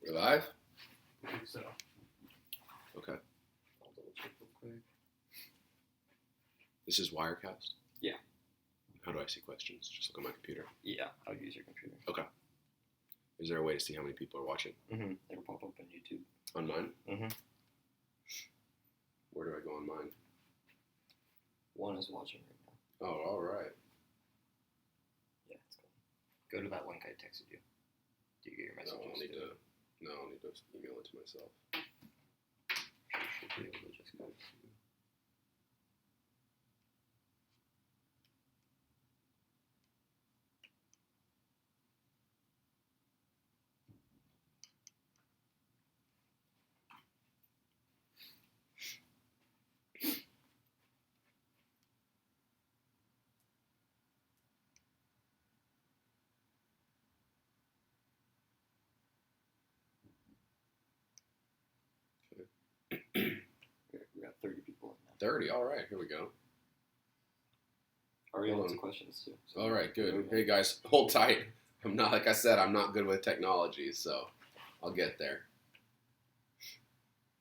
We're live? I think so. Okay. I'll double check real quick. This is Wirecast? Yeah. How do I see questions? Just look on my computer. Yeah, I would use your computer. Okay. Is there a way to see how many people are watching? Mm-hmm. It'll pop up on YouTube. On mine? Mm-hmm. Where do I go on mine? One is watching right now. Oh, all right. Yeah, it's cool. Go to that link I texted you. Do you get your messages? I'll need to email it to myself. You should be able to just go to. We got 30 people in now. 30, all right, here we go. Already lots of questions too. So All right, good. Hey guys, hold tight. I'm not good with technology, so I'll get there.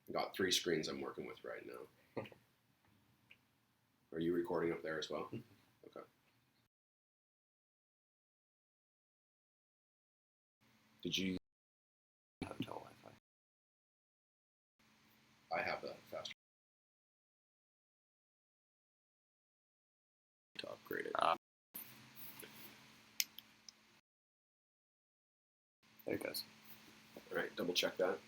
I got 3 screens I'm working with right now. Are you recording up there as well? Okay. Did you? Hotel Wi-Fi. I have that faster. To upgrade it. There it goes. All right, double check that.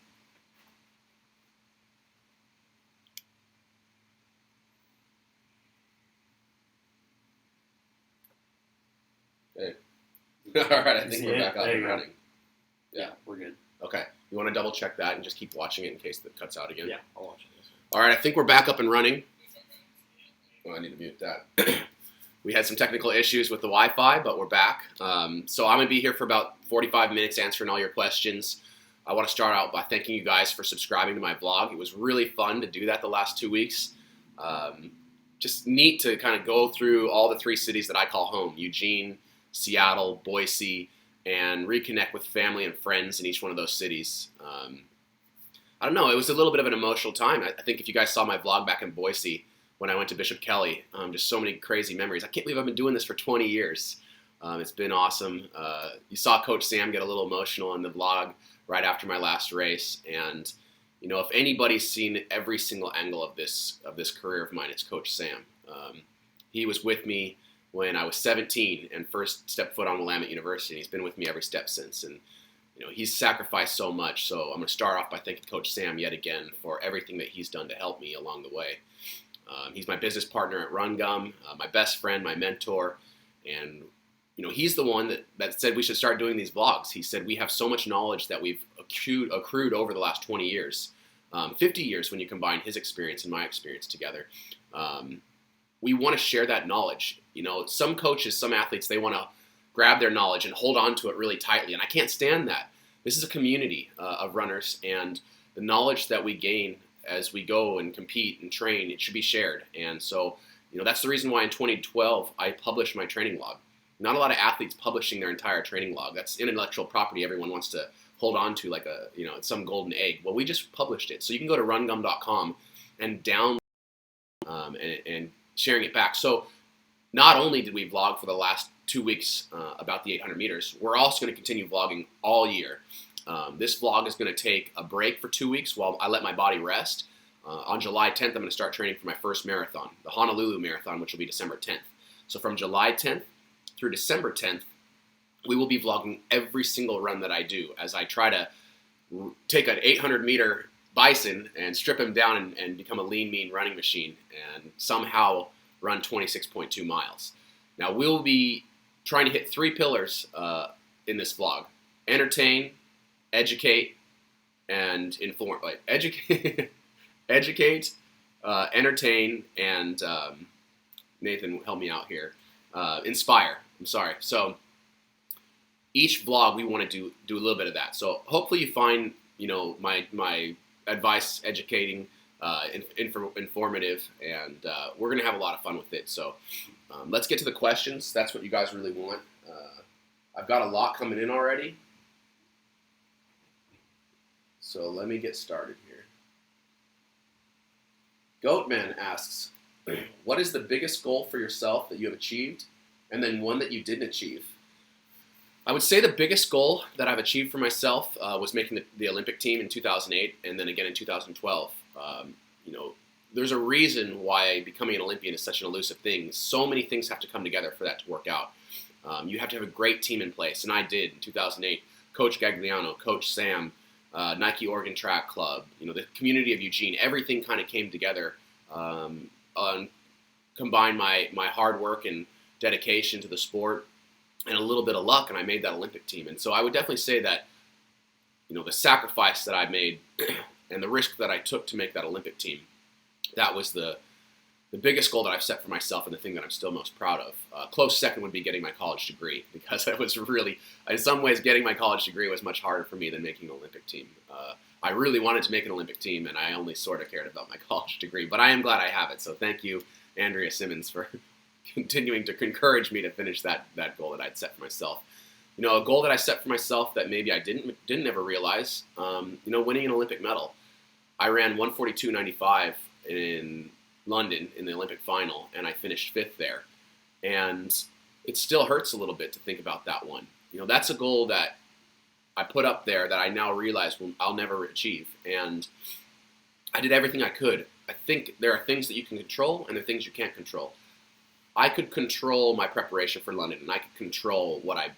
Hey. All right, I think See we're it? back up There and you go. running. Yeah. We're good. Okay. You want to double check that and just keep watching it in case it cuts out again? Yeah, I'll watch it. All right, I think we're back up and running. Oh, I need to mute that. We had some technical issues with the Wi-Fi, but we're back. So I'm going to be here for about 45 minutes answering all your questions. I want to start out by thanking you guys for subscribing to my vlog. It was really fun to do that the last 2 weeks. Just neat to kind of go through all the 3 cities that I call home: Eugene, Seattle, Boise, and reconnect with family and friends in each one of those cities. I don't know, it was a little bit of an emotional time. I think if you guys saw my vlog back in Boise when I went to Bishop Kelly, just so many crazy memories. I can't believe I've been doing this for 20 years. It's been awesome. You saw Coach Sam get a little emotional in the vlog right after my last race. And, you know, if anybody's seen every single angle of this career of mine, it's Coach Sam. He was with me when I was 17 and first stepped foot on Willamette University. And he's been with me every step since. And, you know, he's sacrificed so much. So I'm going to start off by thanking Coach Sam yet again for everything that he's done to help me along the way. He's my business partner at Run Gum, my best friend, my mentor, and you know, he's the one that said we should start doing these vlogs. He said we have so much knowledge that we've accrued over the last 20 years, 50 years when you combine his experience and my experience together. We want to share that knowledge. You know, some coaches, some athletes, they want to grab their knowledge and hold on to it really tightly, and I can't stand that. This is a community of runners, and the knowledge that we gain as we go and compete and train, it should be shared. And so, you know, that's the reason why in 2012 I published my training log. Not a lot of athletes publishing their entire training log. That's intellectual property everyone wants to hold on to like a, you know, it's some golden egg. Well, we just published it. So you can go to rungum.com and download and sharing it back. So not only did we vlog for the last 2 weeks about the 800 meters, we're also going to continue vlogging all year. This vlog is going to take a break for 2 weeks while I let my body rest. On July 10th, I'm going to start training for my first marathon, the Honolulu Marathon, which will be December 10th. So from July 10th through December 10th, we will be vlogging every single run that I do as I try to take an 800-meter bison and strip him down and become a lean, mean running machine and somehow run 26.2 miles. Now, we'll be trying to hit 3 pillars in this vlog: entertain, educate, and inform. Like educate, entertain, and Nathan, help me out here. Inspire. I'm sorry. So each vlog we want to do a little bit of that. So hopefully you find, you know, my advice educating, informative, and we're gonna have a lot of fun with it. So let's get to the questions. That's what you guys really want. I've got a lot coming in already. So let me get started here. Goatman asks, what is the biggest goal for yourself that you have achieved, and then one that you didn't achieve? I would say the biggest goal that I've achieved for myself was making the Olympic team in 2008 and then again in 2012. There's a reason why becoming an Olympian is such an elusive thing. So many things have to come together for that to work out. You have to have a great team in place, and I did in 2008. Coach Gagliano, Coach Sam, Nike Oregon Track Club, the community of Eugene, everything kind of came together. Combined my hard work and dedication to the sport and a little bit of luck, and I made that Olympic team. And so I would definitely say that, the sacrifice that I made and the risk that I took to make that Olympic team, that was the biggest goal that I've set for myself and the thing that I'm still most proud of. Close second would be getting my college degree, because that was really, in some ways, getting my college degree was much harder for me than making an Olympic team. I really wanted to make an Olympic team, and I only sort of cared about my college degree, but I am glad I have it. So thank you, Nick Symmonds, for continuing to encourage me to finish that goal that I'd set for myself. A goal that I set for myself that maybe I didn't ever realize, winning an Olympic medal. I ran 142.95 in London in the Olympic final, and I finished 5th there. And it still hurts a little bit to think about that one. That's a goal that I put up there that I now realize I'll never achieve. And I did everything I could. I think there are things that you can control and there are things you can't control. I could control my preparation for London, and I could control what I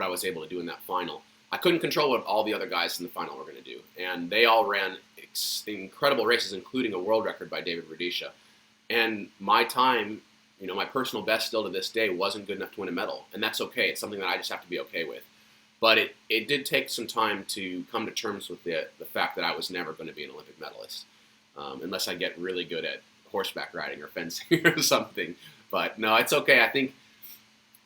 was able to do in that final. I couldn't control what all the other guys in the final were going to do. And they all ran incredible races, including a world record by David Rudisha. And my time, my personal best still to this day wasn't good enough to win a medal. And that's okay. It's something that I just have to be okay with. But it did take some time to come to terms with the fact that I was never going to be an Olympic medalist, unless I get really good at horseback riding or fencing or something. But no, it's okay. I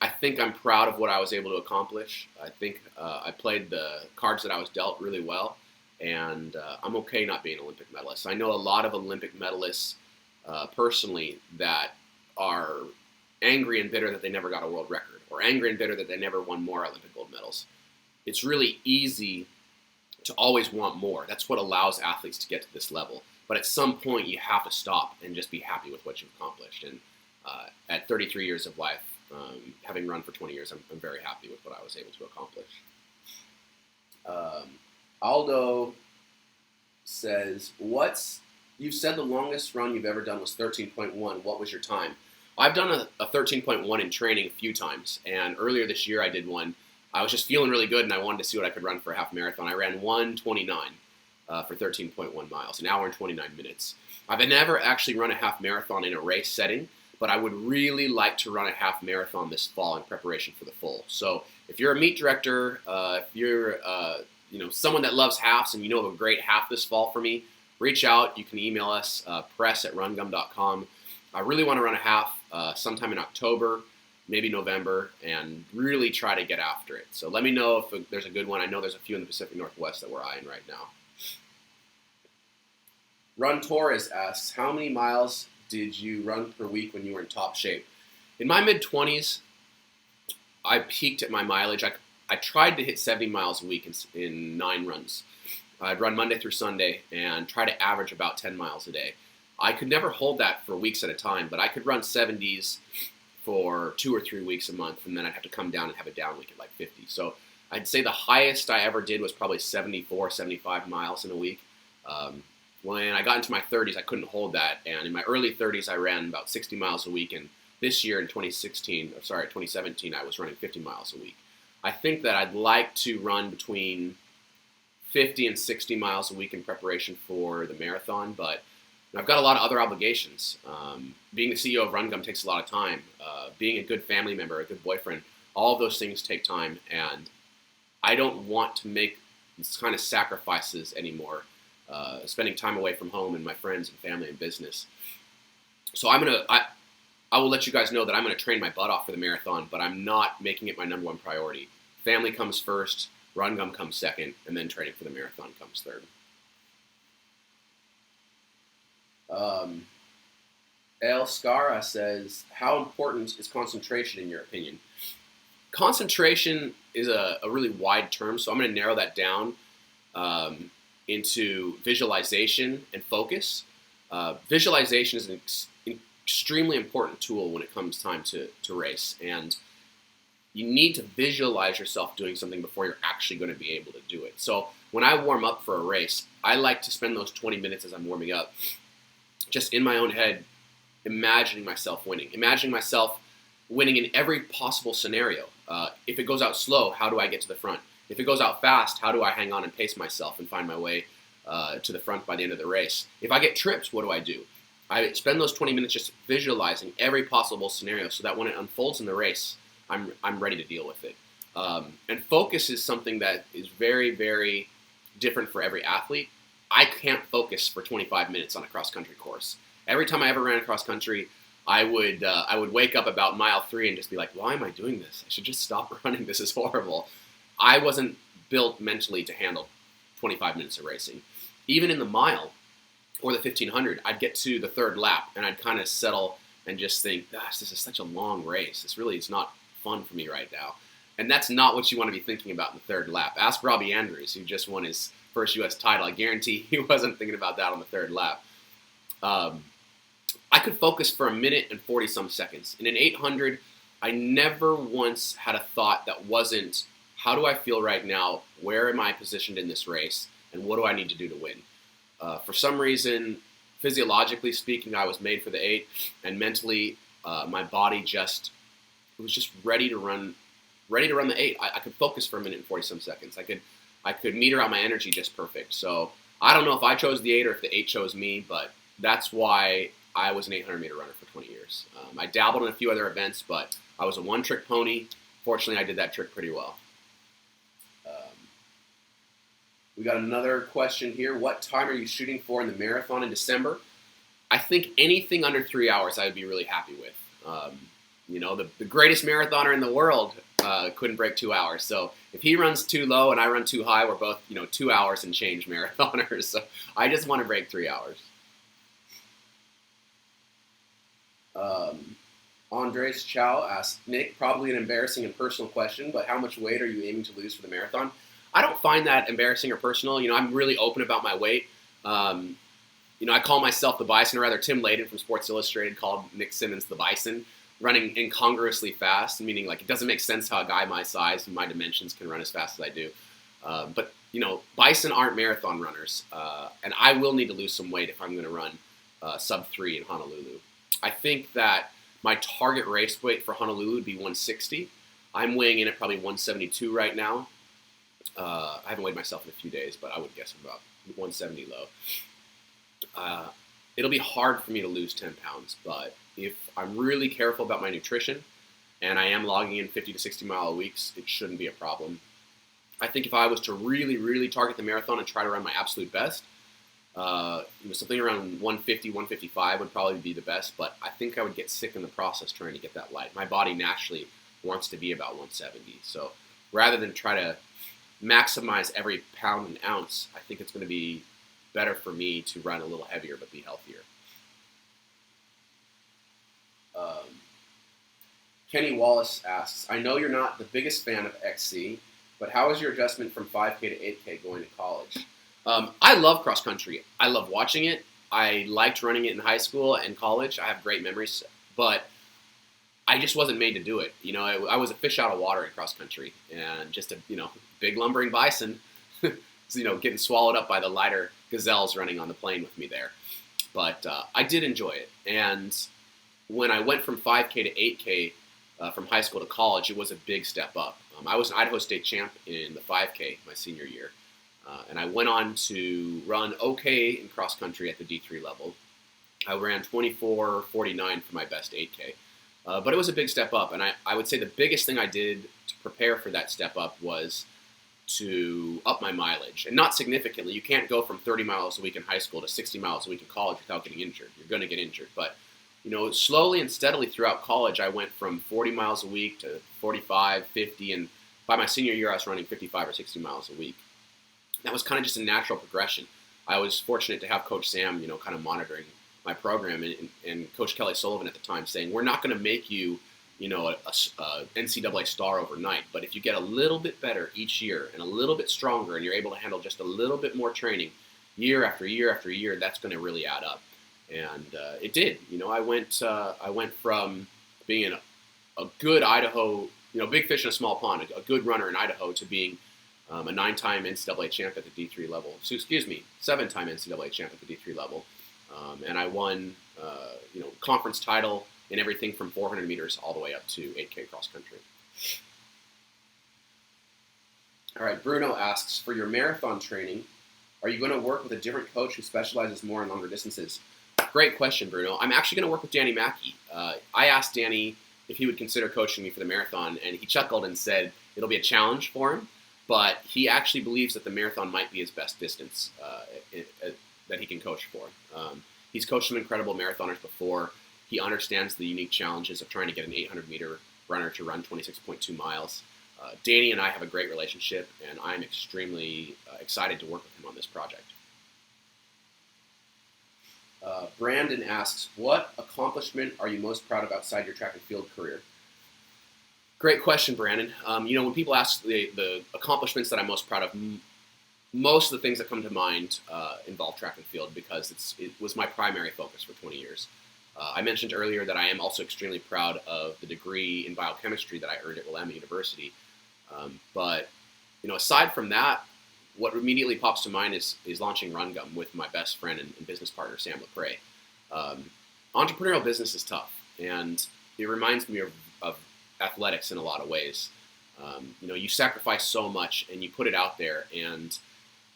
think I'm proud of what I was able to accomplish. I think I played the cards that I was dealt really well, and I'm okay not being an Olympic medalist. I know a lot of Olympic medalists personally that are angry and bitter that they never got a world record, or angry and bitter that they never won more Olympic gold medals. It's really easy to always want more. That's what allows athletes to get to this level. But at some point, you have to stop and just be happy with what you've accomplished. And at 33 years of life, having run for 20 years, I'm very happy with what I was able to accomplish. Aldo says, you said the longest run you've ever done was 13.1. What was your time? I've done a 13.1 in training a few times, and earlier this year I did one. I was just feeling really good, and I wanted to see what I could run for a half marathon. I ran 1:29 for 13.1 miles, an hour and 29 minutes. I've never actually run a half marathon in a race setting, but I would really like to run a half marathon this fall in preparation for the full. So if you're a meet director, if you're someone that loves halves and you know of a great half this fall for me, reach out. You can email us, press@rungum.com. I really want to run a half sometime in October, maybe November, and really try to get after it. So let me know if there's a good one. I know there's a few in the Pacific Northwest that we're eyeing right now. Run Torres asks, how many miles did you run per week when you were in top shape? In my mid-20s, I peaked at my mileage. I tried to hit 70 miles a week in 9 runs. I'd run Monday through Sunday and try to average about 10 miles a day. I could never hold that for weeks at a time, but I could run 70s for 2 or 3 weeks a month, and then I'd have to come down and have a down week at like 50. So I'd say the highest I ever did was probably 74, 75 miles in a week. When I got into my 30s, I couldn't hold that, and in my early 30s, I ran about 60 miles a week, and this year in 2017, I was running 50 miles a week. I think that I'd like to run between 50 and 60 miles a week in preparation for the marathon, but I've got a lot of other obligations. Being the CEO of Run Gum takes a lot of time. Being a good family member, a good boyfriend, all of those things take time, and I don't want to make these kind of sacrifices anymore, spending time away from home and my friends and family and business. So I will let you guys know that I'm going to train my butt off for the marathon, but I'm not making it my number one priority. Family comes first, Run Gum comes second, and then training for the marathon comes third. El Scara says, how important is concentration in your opinion? Concentration is a really wide term, so I'm going to narrow that down. into visualization and focus. Visualization is an extremely important tool when it comes time to race, and you need to visualize yourself doing something before you're actually going to be able to do it. So when I warm up for a race, I like to spend those 20 minutes as I'm warming up just in my own head, imagining myself winning, imagining myself winning in every possible scenario. If it goes out slow, how do I get to the front? If it goes out fast, how do I hang on and pace myself and find my way to the front by the end of the race? If I get trips, what do I do? I spend those 20 minutes just visualizing every possible scenario so that when it unfolds in the race, I'm ready to deal with it. And focus is something that is very, very different for every athlete. I can't focus for 25 minutes on a cross-country course. Every time I ever ran cross country, I would wake up about mile 3 and just be like, why am I doing this? I should just stop running. This is horrible. I wasn't built mentally to handle 25 minutes of racing. Even in the mile or the 1500, I'd get to the third lap and I'd kind of settle and just think, gosh, this is such a long race. This really is not fun for me right now. And that's not what you want to be thinking about in the third lap. Ask Robbie Andrews, who just won his first U.S. title. I guarantee he wasn't thinking about that on the third lap. I could focus for a minute and 40-some seconds. In an 800, I never once had a thought that wasn't, how do I feel right now? Where am I positioned in this race? And what do I need to do to win? For some reason, physiologically speaking, I was made for the 8, and mentally, my body was just ready to run the 8. I could focus for a minute and 40-some seconds. I could meter out my energy just perfect. So I don't know if I chose the 8 or if the 8 chose me, but that's why I was an 800-meter runner for 20 years. I dabbled in a few other events, but I was a one-trick pony. Fortunately, I did that trick pretty well. We got another question here. What time are you shooting for in the marathon in December? I think anything under 3 hours I would be really happy with. The greatest marathoner in the world couldn't break 2 hours. So if he runs too low and I run too high, we're both 2 hours and change marathoners. So I just want to break 3 hours. Andres Chow asked, Nick, probably an embarrassing and personal question, but how much weight are you aiming to lose for the marathon? I don't find that embarrassing or personal. I'm really open about my weight. I call myself the Bison, or rather Tim Layden from Sports Illustrated called Nick Symmonds the Bison, running incongruously fast, meaning like it doesn't make sense how a guy my size and my dimensions can run as fast as I do. But Bison aren't marathon runners, and I will need to lose some weight if I'm going to run sub 3 in Honolulu. I think that my target race weight for Honolulu would be 160. I'm weighing in at probably 172 right now. I haven't weighed myself in a few days, but I would guess I'm about 170 low. It'll be hard for me to lose 10 pounds, but if I'm really careful about my nutrition and I am logging in 50 to 60 mile a week, it shouldn't be a problem. I think if I was to really, really target the marathon and try to run my absolute best, something around 150, 155 would probably be the best, but I think I would get sick in the process trying to get that light. My body naturally wants to be about 170. So rather than try to maximize every pound and ounce, I think it's going to be better for me to run a little heavier but be healthier. Kenny Wallace asks, I know you're not the biggest fan of XC, but how is your adjustment from 5K to 8K going to college? I love cross country. I love watching it. I liked running it in high school and college. I have great memories, but I just wasn't made to do it. I was a fish out of water in cross country, and just a big lumbering bison, getting swallowed up by the lighter gazelles running on the plane with me there. But I did enjoy it, and when I went from 5K to 8K from high school to college, it was a big step up. I was an Idaho State champ in the 5K my senior year. And I went on to run okay in cross country at the D3 level. I ran 24:49 for my best 8K. But it was a big step up. And I would say the biggest thing I did to prepare for that step up was to up my mileage. And not significantly. You can't go from 30 miles a week in high school to 60 miles a week in college without getting injured. You're going to get injured. But slowly and steadily throughout college, I went from 40 miles a week to 45, 50. And by my senior year, I was running 55 or 60 miles a week. That was kind of just a natural progression. I was fortunate to have Coach Sam, kind of monitoring my program, and Coach Kelly Sullivan at the time saying, we're not going to make you a NCAA star overnight. But if you get a little bit better each year and a little bit stronger, and you're able to handle just a little bit more training year after year after year, that's going to really add up. And it did. I went from being a good Idaho, big fish in a small pond, a good runner in Idaho, to being a 9-time NCAA champ at the D3 level. So, 7-time NCAA champ at the D3 level. And I won, conference title in everything from 400 meters all the way up to 8K cross country. All right, Bruno asks, for your marathon training, are you going to work with a different coach who specializes more in longer distances? Great question, Bruno. I'm actually going to work with Danny Mackey. I asked Danny if he would consider coaching me for the marathon, and he chuckled and said it'll be a challenge for him, but he actually believes that the marathon might be his best distance that he can coach for. He's coached some incredible marathoners before. He understands the unique challenges of trying to get an 800-meter runner to run 26.2 miles. Danny and I have a great relationship, and I'm extremely excited to work with him on this project. Brandon asks, what accomplishment are you most proud of outside your track and field career? Great question, Brandon. When people ask the accomplishments that I'm most proud of, most of the things that come to mind involve track and field because it was my primary focus for 20 years. I mentioned earlier that I am also extremely proud of the degree in biochemistry that I earned at Willamette University. But aside from that, what immediately pops to mind is launching Run Gum with my best friend and business partner, Sam LaPre. Entrepreneurial business is tough, and it reminds me of athletics in a lot of ways. You sacrifice so much, and you put it out there, and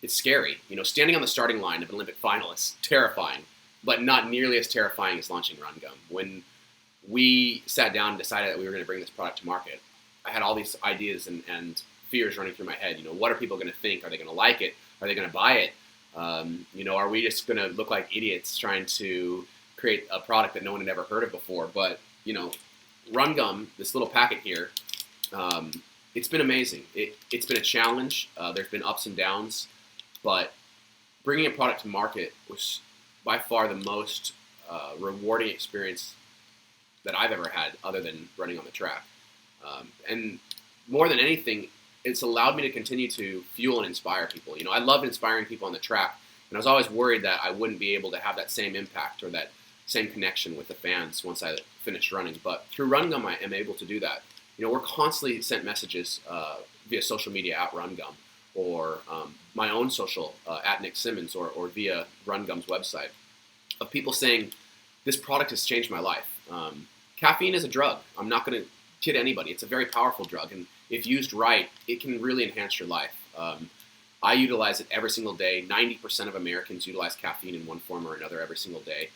it's scary. Standing on the starting line of an Olympic final is terrifying, but not nearly as terrifying as launching Run Gum. When we sat down and decided that we were going to bring this product to market, I had all these ideas and fears running through my head. What are people going to think? Are they going to like it? Are they going to buy it? Are we just going to look like idiots trying to create a product that no one had ever heard of before? But, Run Gum, this little packet here, it's been amazing. It's been a challenge. There's been ups and downs, but bringing a product to market was by far the most rewarding experience that I've ever had other than running on the track. And more than anything, it's allowed me to continue to fuel and inspire people. I loved inspiring people on the track, and I was always worried that I wouldn't be able to have that same impact or that same connection with the fans once I finished running. But through Run Gum, I am able to do that. We're constantly sent messages via social media at Run Gum, or my own social at Nick Symmonds, or via Run Gum's website, of people saying, this product has changed my life. Caffeine is a drug. I'm not going to kid anybody. It's a very powerful drug, and if used right, it can really enhance your life. I utilize it every single day. 90% of Americans utilize caffeine in one form or another every single day.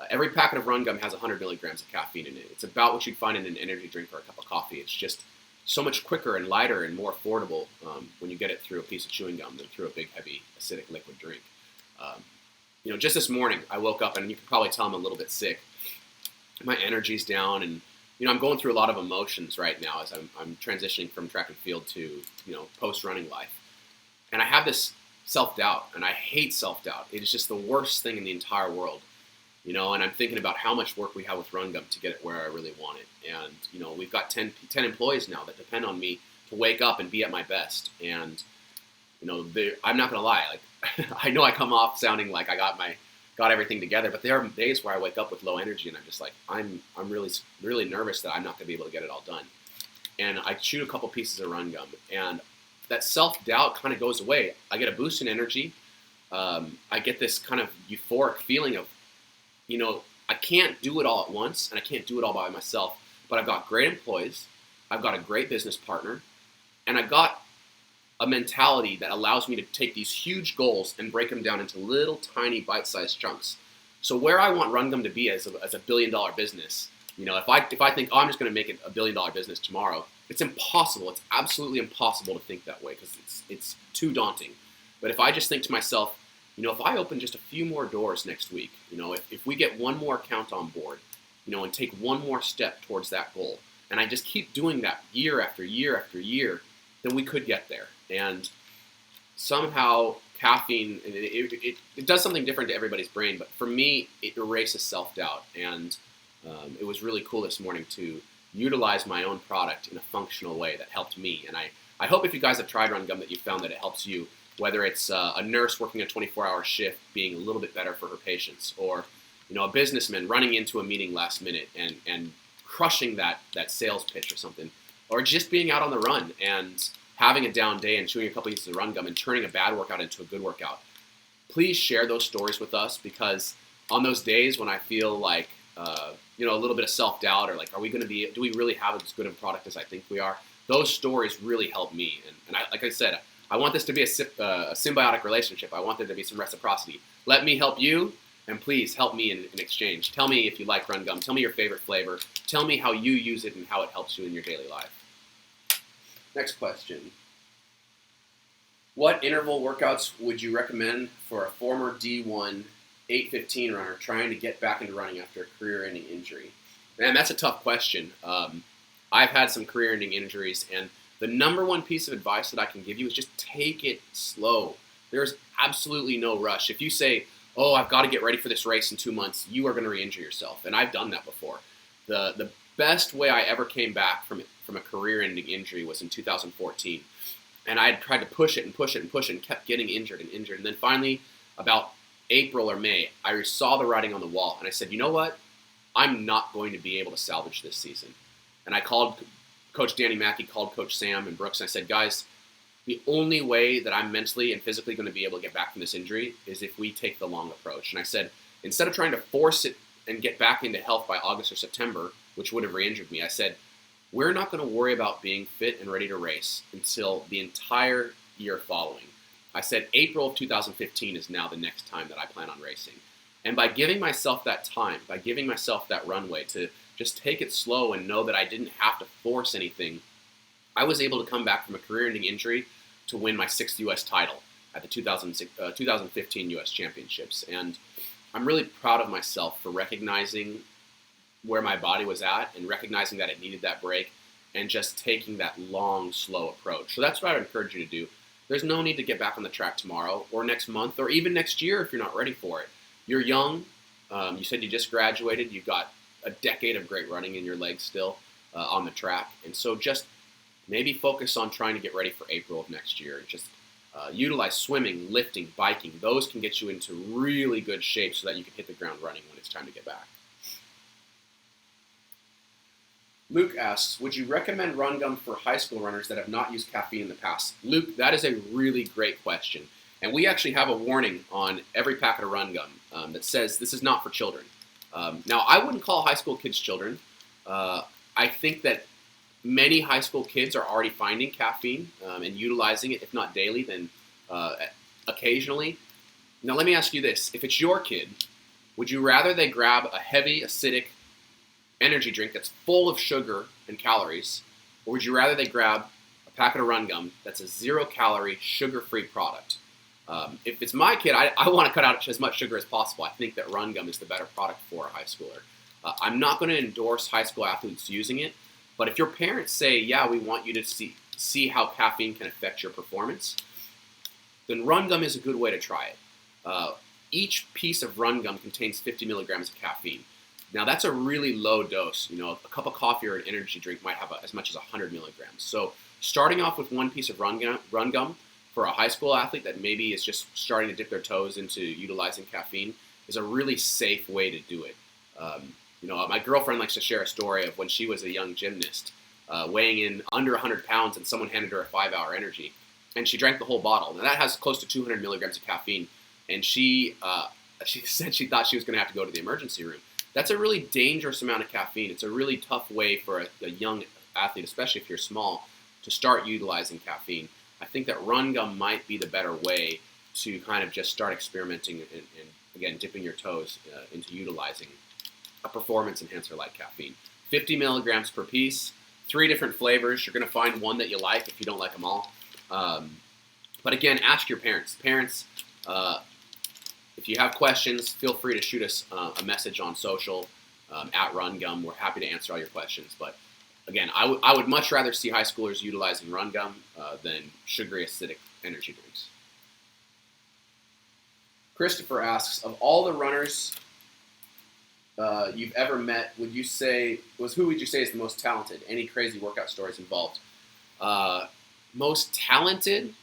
Every packet of Run Gum has 100 milligrams of caffeine in it. It's about what you'd find in an energy drink or a cup of coffee. It's just so much quicker and lighter and more affordable when you get it through a piece of chewing gum than through a big, heavy, acidic liquid drink. Just this morning, I woke up, and you can probably tell I'm a little bit sick. My energy's down, and I'm going through a lot of emotions right now as I'm transitioning from track and field to post-running life. And I have this self-doubt, and I hate self-doubt. It is just the worst thing in the entire world. And I'm thinking about how much work we have with Run Gum to get it where I really want it. And, we've got 10 employees now that depend on me to wake up and be at my best. And, I'm not going to lie. I know I come off sounding like I got everything together, but there are days where I wake up with low energy, and I'm just like, I'm really, really nervous that I'm not going to be able to get it all done. And I chewed a couple pieces of Run Gum, and that self-doubt kind of goes away. I get a boost in energy. I get this kind of euphoric feeling of, I can't do it all at once, and I can't do it all by myself, but I've got great employees, I've got a great business partner, and I've got a mentality that allows me to take these huge goals and break them down into little tiny bite-sized chunks. So where I want Run Gum to be as a billion-dollar business, if I think, I'm just going to make it a billion-dollar business tomorrow, it's impossible. It's absolutely impossible to think that way because it's too daunting. But if I just think to myself, if I open just a few more doors next week, if we get one more account on board, and take one more step towards that goal, and I just keep doing that year after year after year, then we could get there. And somehow caffeine, it does something different to everybody's brain, but for me, it erases self-doubt. And it was really cool this morning to utilize my own product in a functional way that helped me. And I hope if you guys have tried Run Gum that you found that it helps you, whether it's a nurse working a 24-hour shift being a little bit better for her patients, or a businessman running into a meeting last minute and crushing that sales pitch or something, or just being out on the run and having a down day and chewing a couple pieces of Run Gum and turning a bad workout into a good workout. Please share those stories with us, because on those days when I feel like a little bit of self-doubt, or like, do we really have as good of a product as I think we are? Those stories really help me. And like I said, I want this to be a symbiotic relationship. I want there to be some reciprocity. Let me help you, and please help me in exchange. Tell me if you like Run Gum. Tell me your favorite flavor. Tell me how you use it and how it helps you in your daily life. Next question. What interval workouts would you recommend for a former D1 8:15 runner trying to get back into running after a career-ending injury? Man, that's a tough question. I've had some career-ending injuries, and the number one piece of advice that I can give you is just take it slow. There's absolutely no rush. If you say, oh, I've got to get ready for this race in 2 months, you are going to re-injure yourself, and I've done that before. The best way I ever came back from a career-ending injury was in 2014, and I had tried to push it and kept getting injured, and then finally, about April or May, I saw the writing on the wall, and I said, you know what? I'm not going to be able to salvage this season. And I called Coach Danny Mackey, called Coach Sam and Brooks, and I said, guys, the only way that I'm mentally and physically going to be able to get back from this injury is if we take the long approach. And I said, instead of trying to force it and get back into health by August or September, which would have re-injured me, I said, we're not going to worry about being fit and ready to race until the entire year following. I said April of 2015 is now the next time that I plan on racing. And by giving myself that time, by giving myself that runway to just take it slow and know that I didn't have to force anything, I was able to come back from a career-ending injury to win my 6th U.S. title at the 2015 U.S. Championships. And I'm really proud of myself for recognizing where my body was at and recognizing that it needed that break and just taking that long, slow approach. So that's what I would encourage you to do. There's no need to get back on the track tomorrow or next month or even next year if you're not ready for it. You're young. You said you just graduated. You've got a decade of great running in your legs still on the track. And so just maybe focus on trying to get ready for April of next year. Just utilize swimming, lifting, biking. Those can get you into really good shape so that you can hit the ground running when it's time to get back. Luke asks, would you recommend Run Gum for high school runners that have not used caffeine in the past? Luke, that is a really great question. And we actually have a warning on every packet of Run Gum that says this is not for children. Now, I wouldn't call high school kids children. I think that many high school kids are already finding caffeine and utilizing it, if not daily, then occasionally. Now, let me ask you this. If it's your kid, would you rather they grab a heavy, acidic energy drink that's full of sugar and calories, or would you rather they grab a packet of Run Gum that's a 0-calorie, sugar-free product? If it's my kid, I want to cut out as much sugar as possible. I think that Run Gum is the better product for a high schooler. I'm not going to endorse high school athletes using it, but if your parents say, yeah, we want you to see how caffeine can affect your performance, then Run Gum is a good way to try it. Each piece of Run Gum contains 50 milligrams of caffeine. Now, that's a really low dose. A cup of coffee or an energy drink might have as much as 100 milligrams. So starting off with one piece of Run Gum for a high school athlete that maybe is just starting to dip their toes into utilizing caffeine is a really safe way to do it. My girlfriend likes to share a story of when she was a young gymnast, weighing in under 100 pounds, and someone handed her a 5-hour energy, and she drank the whole bottle. Now, that has close to 200 milligrams of caffeine, and she said she thought she was going to have to go to the emergency room. That's a really dangerous amount of caffeine. It's a really tough way for a young athlete, especially if you're small, to start utilizing caffeine. I think that Run Gum might be the better way to kind of just start experimenting and again, dipping your toes into utilizing a performance enhancer like caffeine. 50 milligrams per piece, 3 different flavors. You're going to find one that you like if you don't like them all. But again, ask your parents. Parents, if you have questions, feel free to shoot us a message on social at Run Gum. We're happy to answer all your questions. But again, I would much rather see high schoolers utilizing Run Gum than sugary acidic energy drinks. Christopher asks, of all the runners you've ever met, who would you say is the most talented? Any crazy workout stories involved? Most talented,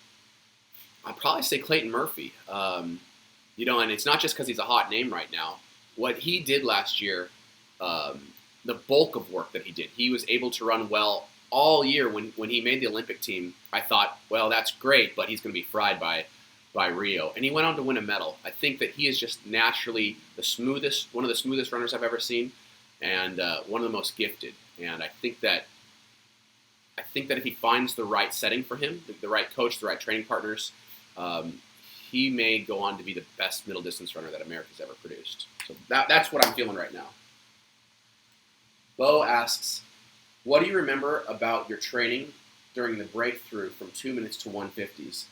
I'd probably say Clayton Murphy. And it's not just because he's a hot name right now. What he did last year, the bulk of work that he was able to run well all year. When he made the Olympic team, I thought, well, that's great, but he's going to be fried by Rio. And he went on to win a medal. I think that he is just naturally one of the smoothest runners I've ever seen, and one of the most gifted. And I think that if he finds the right setting for him, the right coach, the right training partners, he may go on to be the best middle distance runner that America's ever produced. So that's what I'm feeling right now. Bo asks, what do you remember about your training during the breakthrough from 2 minutes to 150s?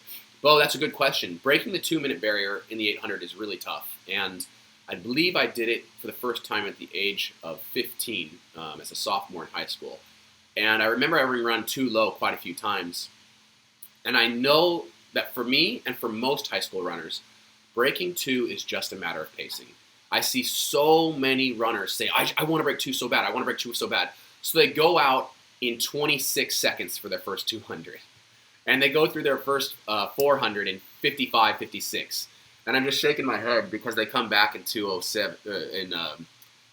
Bo, that's a good question. Breaking the 2-minute barrier in the 800 is really tough. And I believe I did it for the first time at the age of 15 as a sophomore in high school. And I remember having run too low quite a few times. And I know that for me and for most high school runners, breaking 2 is just a matter of pacing. I see so many runners say, I want to break 2 so bad. I want to break 2 so bad. So they go out in 26 seconds for their first 200. And they go through their first 400 in 55, 56. And I'm just shaking my head because they come back in 207, in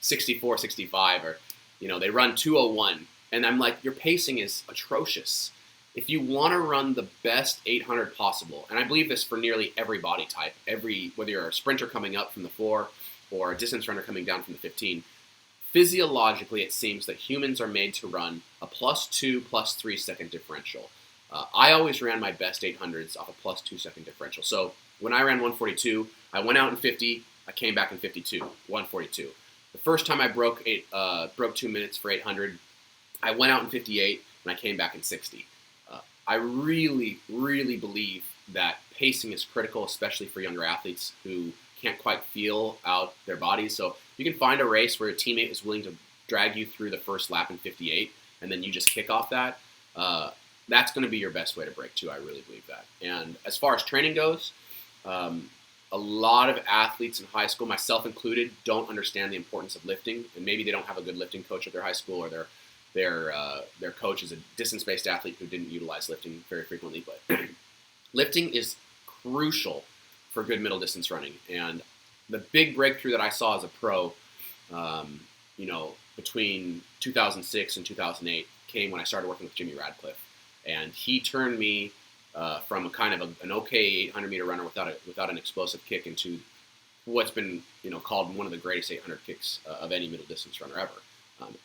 64, 65, or they run 201. And I'm like, your pacing is atrocious. If you want to run the best 800 possible, and I believe this for nearly every body type, whether you're a sprinter coming up from the 4 or a distance runner coming down from the 15, physiologically it seems that humans are made to run a +2, +3 second differential. I always ran my best 800s off a +2 second differential. So when I ran 142, I went out in 50, I came back in 52, 142. The first time I broke 2 minutes for 800, I went out in 58, and I came back in 60. I really, really believe that pacing is critical, especially for younger athletes who can't quite feel out their bodies. So you can find a race where a teammate is willing to drag you through the first lap in 58, and then you just kick off that. That's going to be your best way to break 2. I really believe that. And as far as training goes, a lot of athletes in high school, myself included, don't understand the importance of lifting, and maybe they don't have a good lifting coach at their high school, or their coach is a distance-based athlete who didn't utilize lifting very frequently. But lifting is crucial for good middle distance running. And the big breakthrough that I saw as a pro, between 2006 and 2008 came when I started working with Jimmy Radcliffe. And he turned me from a kind of an okay 800-meter runner without an explosive kick into what's been called one of the greatest 800 kicks of any middle distance runner ever.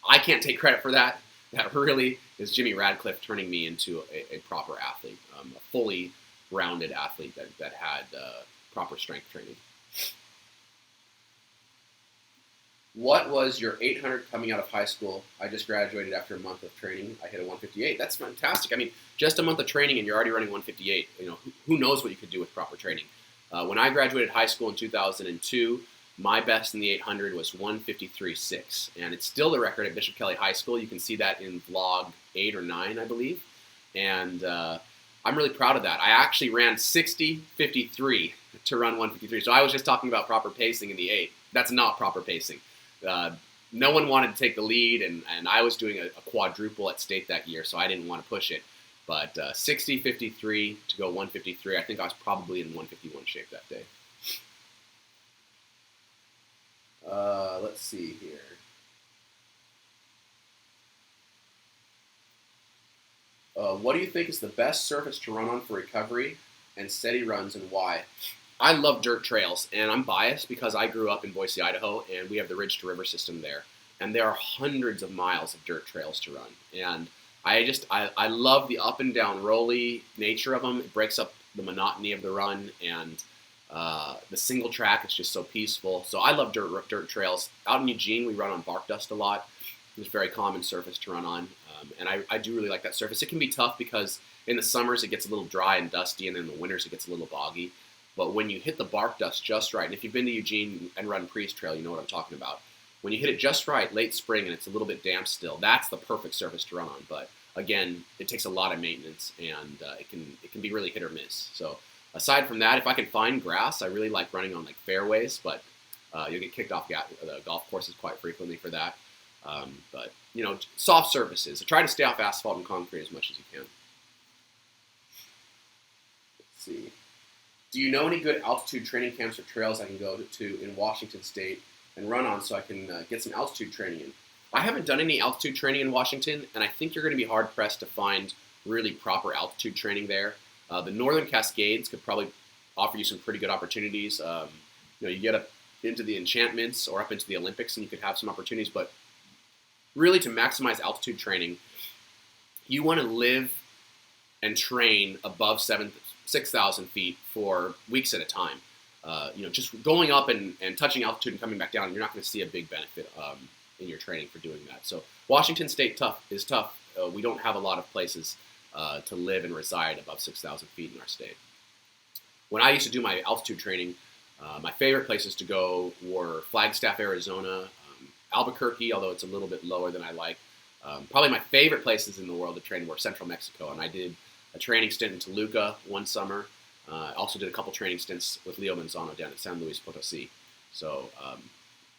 I can't take credit for that. That really is Jimmy Radcliffe turning me into a proper athlete, a fully rounded athlete that had proper strength training. What was your 800 coming out of high school? I just graduated after a month of training. I hit a 158. That's fantastic. I mean, just a month of training and you're already running 158. Who knows what you could do with proper training. When I graduated high school in 2002, my best in the 800 was 153.6, and it's still the record at Bishop Kelly High School. You can see that in vlog 8 or 9, I believe, and I'm really proud of that. I actually ran 60.53 to run 153, so I was just talking about proper pacing in the 8. That's not proper pacing. No one wanted to take the lead, and I was doing a quadruple at state that year, so I didn't want to push it. But 60.53 to go 153, I think I was probably in 151 shape that day. Let's see here. What do you think is the best surface to run on for recovery and steady runs, and why? I love dirt trails, and I'm biased because I grew up in Boise, Idaho, and we have the Ridge to River system there. And there are hundreds of miles of dirt trails to run. And I love the up and down rolly nature of them. It breaks up the monotony of the run, and the single track is just so peaceful. So I love dirt trails. Out in Eugene, we run on bark dust a lot. It's a very common surface to run on. And I do really like that surface. It can be tough because in the summers it gets a little dry and dusty, and in the winters it gets a little boggy. But when you hit the bark dust just right, and if you've been to Eugene and run Priest Trail, you know what I'm talking about. When you hit it just right, late spring, and it's a little bit damp still, that's the perfect surface to run on. But again, it takes a lot of maintenance, and it can be really hit or miss. So aside from that, if I can find grass, I really like running on like fairways. But You'll get kicked off the golf courses quite frequently for that. But, soft surfaces. Try to stay off asphalt and concrete as much as you can. Let's see. Do you know any good altitude training camps or trails I can go to in Washington State and run on so I can get some altitude training in? I haven't done any altitude training in Washington, and I think you're going to be hard-pressed to find really proper altitude training there. The Northern Cascades could probably offer you some pretty good opportunities. You get up into the Enchantments or up into the Olympics, and you could have some opportunities. But really, to maximize altitude training, you want to live and train above 6,000 feet for weeks at a time. Just going up and touching altitude and coming back down, you're not going to see a big benefit in your training for doing that. So Washington State is tough. We don't have a lot of places to live and reside above 6,000 feet in our state. When I used to do my altitude training, my favorite places to go were Flagstaff, Arizona, Albuquerque, although it's a little bit lower than I like. Probably my favorite places in the world to train were Central Mexico, and I did a training stint in Toluca one summer. I also did a couple training stints with Leo Manzano down at San Luis Potosí. So,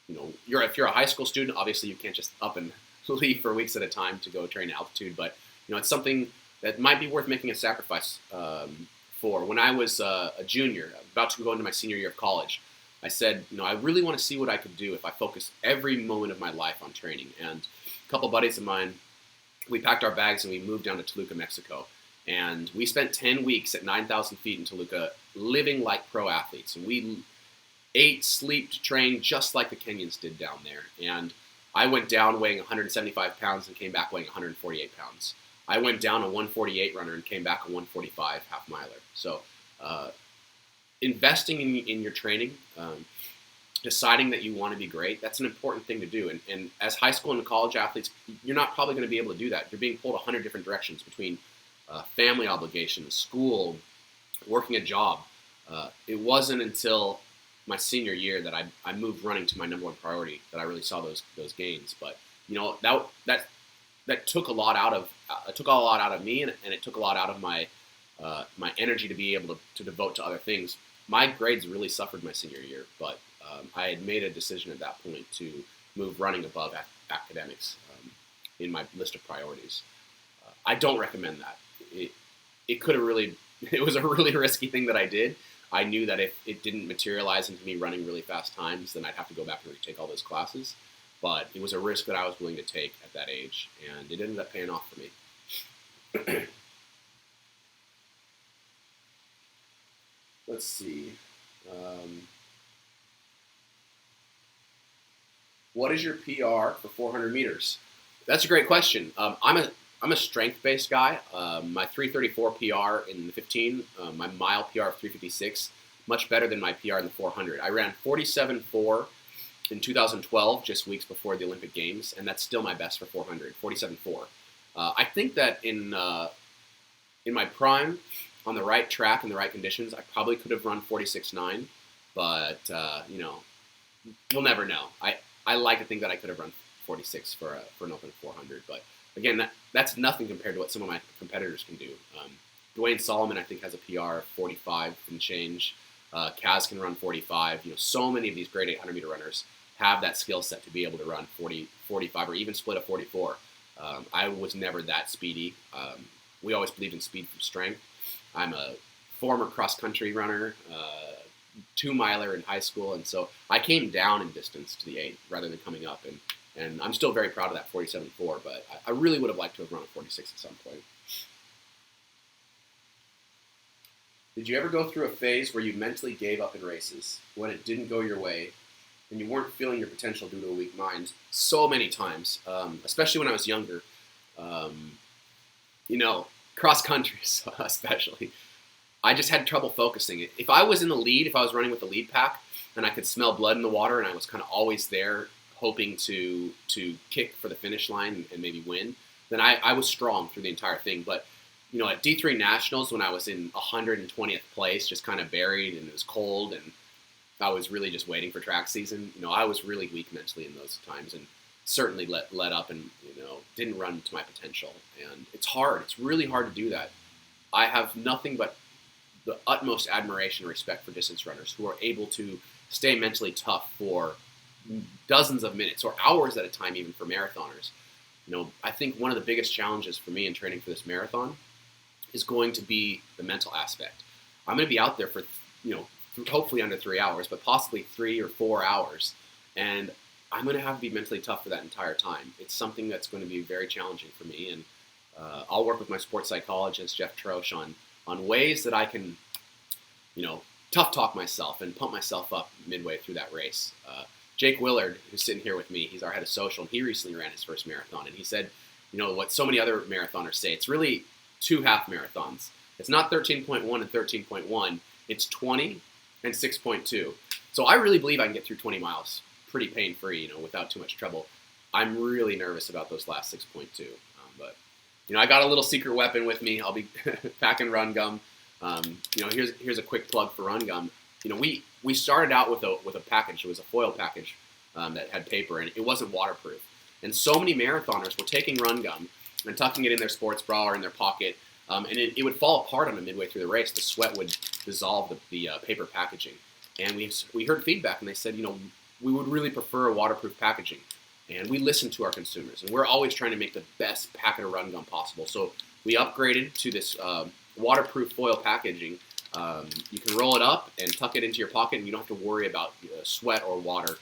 if you're a high school student, obviously you can't just up and leave for weeks at a time to go train altitude, but it's something that might be worth making a sacrifice for. When I was a junior, about to go into my senior year of college, I said, I really want to see what I could do if I focused every moment of my life on training. And a couple buddies of mine, we packed our bags and we moved down to Toluca, Mexico. And we spent 10 weeks at 9,000 feet in Toluca living like pro athletes. And we ate, slept, trained just like the Kenyans did down there. And I went down weighing 175 pounds and came back weighing 148 pounds. I went down a 148 runner and came back a 145 half miler. So investing in your training, deciding that you want to be great, that's an important thing to do. And as high school and college athletes, you're not probably going to be able to do that. You're being pulled 100 different directions between family obligations, school, working a job. It wasn't until my senior year that I moved running to my number one priority that I really saw those gains. But that took a lot out of me, and it took a lot out of my energy to be able to devote to other things. My grades really suffered my senior year, but I had made a decision at that point to move running above academics in my list of priorities. I don't recommend that. It was a really risky thing that I did. I knew that if it didn't materialize into me running really fast times, then I'd have to go back and retake all those classes. But it was a risk that I was willing to take at that age, and it ended up paying off for me. Let's see. What is your PR for 400 meters? That's a great question. I'm a strength-based guy. My 334 PR in the 15, my mile PR of 356, much better than my PR in the 400. I ran 47.4 in 2012, just weeks before the Olympic Games, and that's still my best for 400, 47.4. I think that in my prime, on the right track and the right conditions, I probably could have run 46.9, but we'll never know. I like to think that I could have run 46 for an open 400, but again, that's nothing compared to what some of my competitors can do. Dwayne Solomon, I think, has a PR of 45 and change. Kaz can run 45. So many of these great 800-meter runners have that skill set to be able to run 40, 45, or even split a 44. I was never that speedy. We always believed in speed from strength. I'm a former cross-country runner, 2-miler in high school, and so I came down in distance to the 8 rather than coming up. And I'm still very proud of that 47.4, but I really would have liked to have run a 46 at some point. Did you ever go through a phase where you mentally gave up in races when it didn't go your way and you weren't feeling your potential due to a weak mind? So many times, especially when I was younger. Cross country especially. I just had trouble focusing. If I was in the lead, if I was running with the lead pack and I could smell blood in the water and I was kind of always there hoping to kick for the finish line and maybe win, then I was strong through the entire thing. But, at D3 Nationals, when I was in 120th place, just kind of buried and it was cold and I was really just waiting for track season, I was really weak mentally in those times and certainly let up and, didn't run to my potential. And it's hard. It's really hard to do that. I have nothing but the utmost admiration and respect for distance runners who are able to stay mentally tough for dozens of minutes or hours at a time, even for marathoners. I think one of the biggest challenges for me in training for this marathon is going to be the mental aspect. I'm going to be out there for, hopefully under 3 hours, but possibly 3 or 4 hours. And I'm going to have to be mentally tough for that entire time. It's something that's going to be very challenging for me. And I'll work with my sports psychologist, Jeff Trosh, on ways that I can, tough talk myself and pump myself up midway through that race. Jake Willard, who's sitting here with me, he's our head of social, and he recently ran his first marathon. And he said, what so many other marathoners say, it's really 2 half marathons. It's not 13.1 and 13.1. It's 20 and 6.2. So I really believe I can get through 20 miles pretty pain-free, without too much trouble. I'm really nervous about those last 6.2. But I got a little secret weapon with me. I'll be packing Run Gum. Here's a quick plug for Run Gum. We started out with a package. It was a foil package that had paper, and it wasn't waterproof. And so many marathoners were taking Run Gum and tucking it in their sports bra or in their pocket, and it would fall apart on them midway through the race. The sweat would dissolve the paper packaging. And we heard feedback, and they said, we would really prefer a waterproof packaging. And we listen to our consumers, and we're always trying to make the best packet of Run Gum possible. So we upgraded to this waterproof foil packaging. You can roll it up and tuck it into your pocket, and you don't have to worry about sweat or water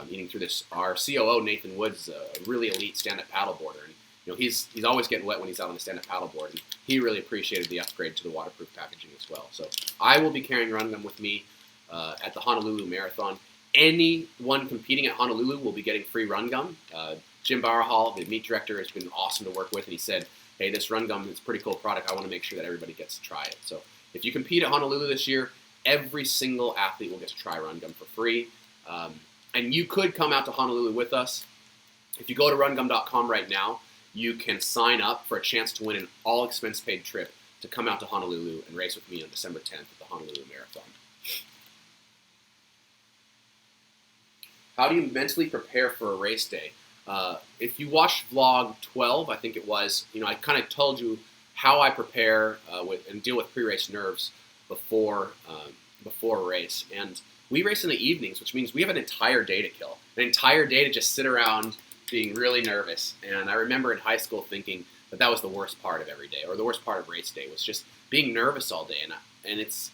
eating through this. Our COO, Nathan Woods, is a really elite stand-up paddleboarder, and he's always getting wet when he's out on the stand-up paddleboard, and he really appreciated the upgrade to the waterproof packaging as well. So I will be carrying Run Gum with me at the Honolulu Marathon. Anyone competing at Honolulu will be getting free Run Gum. Jim Bauerhall, the meet director, has been awesome to work with, and he said, hey, this Run Gum is a pretty cool product. I want to make sure that everybody gets to try it. So if you compete at Honolulu this year, every single athlete will get to try Run Gum for free. And you could come out to Honolulu with us. If you go to rungum.com right now, you can sign up for a chance to win an all-expense-paid trip to come out to Honolulu and race with me on December 10th at the Honolulu Marathon. How do you mentally prepare for a race day? If you watched vlog 12, I think it was, I kind of told you how I prepare and deal with pre-race nerves before a race. And we race in the evenings, which means we have an entire day to kill, an entire day to just sit around being really nervous. And I remember in high school thinking that was the worst part of every day, or the worst part of race day, was just being nervous all day. And it's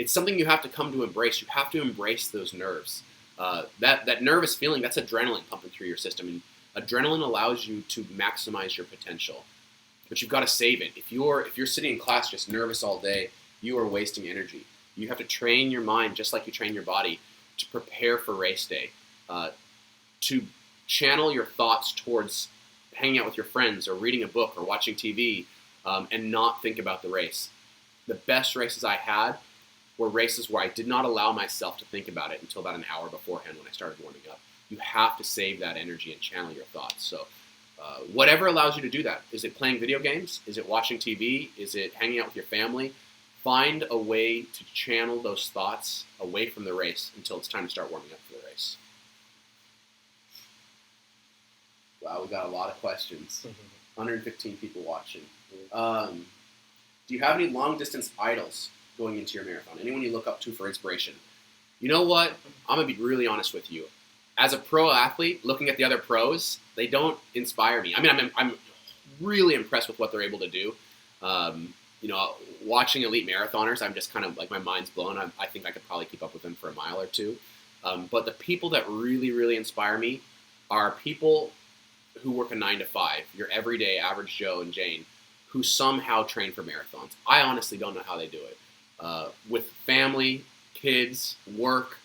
something you have to come to embrace. You have to embrace those nerves. That nervous feeling, that's adrenaline pumping through your system. And adrenaline allows you to maximize your potential. But you've got to save it. If you're sitting in class just nervous all day, you are wasting energy. You have to train your mind just like you train your body to prepare for race day, to channel your thoughts towards hanging out with your friends or reading a book or watching TV, and not think about the race. The best races I had were races where I did not allow myself to think about it until about an hour beforehand when I started warming up. You have to save that energy and channel your thoughts. So whatever allows you to do that. Is it playing video games? Is it watching TV? Is it hanging out with your family? Find a way to channel those thoughts away from the race until it's time to start warming up for the race. Wow, we got a lot of questions. 115 people watching. Do you have any long-distance idols going into your marathon? Anyone you look up to for inspiration? You know what? I'm going to be really honest with you. As a pro athlete, looking at the other pros, they don't inspire me. I mean, I'm really impressed with what they're able to do. Watching elite marathoners, I'm just kind of like, my mind's blown. I think I could probably keep up with them for a mile or two. But the people that really, really inspire me are people who work a 9 to 5, your everyday average Joe and Jane, who somehow train for marathons. I honestly don't know how they do it. With family, kids, work,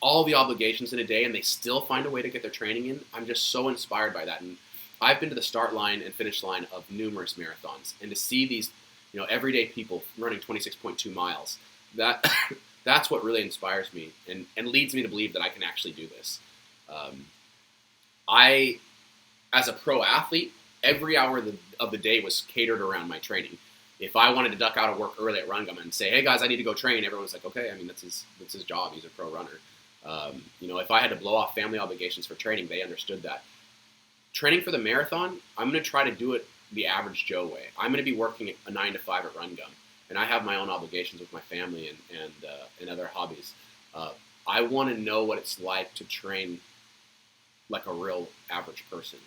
all the obligations in a day, and they still find a way to get their training in. I'm just so inspired by that. And I've been to the start line and finish line of numerous marathons, and to see these, everyday people running 26.2 miles, that's what really inspires me and leads me to believe that I can actually do this. As a pro athlete, every hour of the day was catered around my training. If I wanted to duck out of work early at Run Gum and say, hey guys, I need to go train, everyone's like, okay, I mean, that's his job. He's a pro runner. If I had to blow off family obligations for training, they understood that. Training for the marathon, I'm going to try to do it the average Joe way. I'm going to be working a 9 to 5 at Run Gum, and I have my own obligations with my family and other hobbies. I want to know what it's like to train like a real average person.